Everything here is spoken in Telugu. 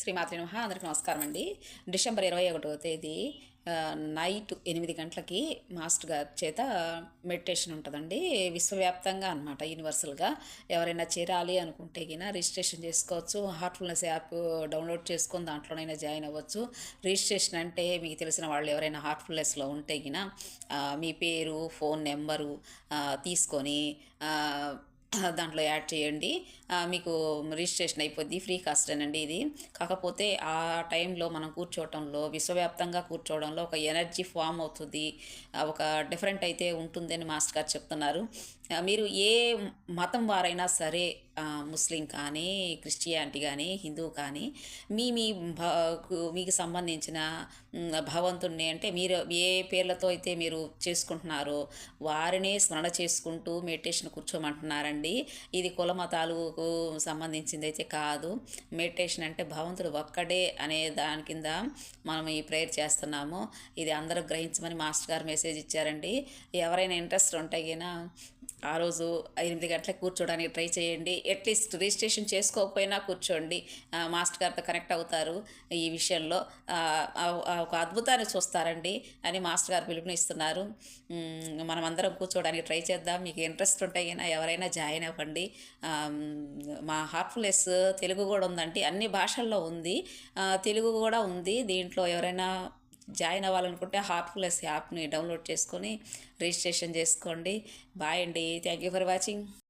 శ్రీమాత్రి నమః. అందరికి నమస్కారం అండి. డిసెంబర్ 21వ తేదీ నైట్ 8 గంటలకి మాస్టర్ గారి చేత మెడిటేషన్ ఉంటుందండి. విశ్వవ్యాప్తంగా అనమాట, యూనివర్సల్గా. ఎవరైనా చేరాలి అనుకుంటే గిన రిజిస్ట్రేషన్ చేసుకోవచ్చు. హార్ట్ఫుల్నెస్ యాప్ డౌన్లోడ్ చేసుకొని దాంట్లోనైనా జాయిన్ అవ్వచ్చు. రిజిస్ట్రేషన్ అంటే మీకు తెలిసిన వాళ్ళు ఎవరైనా హార్ట్ఫుల్నెస్లో ఉంటే గిన మీ పేరు, ఫోన్ నెంబరు తీసుకొని దాంట్లో యాడ్ చేయండి. మీకు రిజిస్ట్రేషన్ అయిపోద్ది. ఫ్రీ కాస్టేనండి ఇది. కాకపోతే ఆ టైంలో మనం కూర్చోవటంలో, విశ్వవ్యాప్తంగా కూర్చోవడంలో ఒక ఎనర్జీ ఫామ్ అవుతుంది. ఒక డిఫరెంట్ అయితే ఉంటుందని మాస్టర్ గారు చెప్తున్నారు. మీరు ఏ మతం వారైనా సరే, ముస్లిం కానీ, క్రిస్టియానిటీ కానీ, హిందూ కానీ, మీ మీ మీకు సంబంధించిన భగవంతుణ్ణి, అంటే మీరు ఏ పేర్లతో అయితే మీరు చేసుకుంటున్నారో వారినే స్మరణ చేసుకుంటూ మెడిటేషన్ కూర్చోమంటున్నారండి. ఇది కుల మతాలకు సంబంధించింది అయితే కాదు. మెడిటేషన్ అంటే భగవంతుడు ఒక్కడే అనే దాని కింద మనం ఈ ప్రేయర్ చేస్తున్నాము. ఇది అందరూ గ్రహించమని మాస్టర్ గారు మెసేజ్ ఇచ్చారండి. ఎవరైనా ఇంట్రెస్ట్ ఉంటే గిన ఆ రోజు 8 గంటలకు కూర్చోడానికి ట్రై చేయండి. అట్లీస్ట్ రిజిస్ట్రేషన్ చేసుకోకపోయినా కూర్చోండి. మాస్టర్ గారితో కనెక్ట్ అవుతారు. ఈ విషయంలో ఒక అద్భుతాన్ని చూస్తారండి అని మాస్టర్ గారు పిలుపునిస్తున్నారు. మనమందరం కూర్చోడానికి ట్రై చేద్దాం. మీకు ఇంట్రెస్ట్ ఉంటే అయినా ఎవరైనా జాయిన్ అవ్వండి. మా హార్ట్ఫుల్నెస్ తెలుగు కూడా ఉందండి, అన్ని భాషల్లో ఉంది, తెలుగు కూడా ఉంది. దీంట్లో ఎవరైనా జాయిన్ అవ్వాలనుకుంటే హార్ట్ఫుల్నెస్ యాప్ని డౌన్లోడ్ చేసుకొని రిజిస్ట్రేషన్ చేసుకోండి. బాయ్ అండి. Thank you for watching.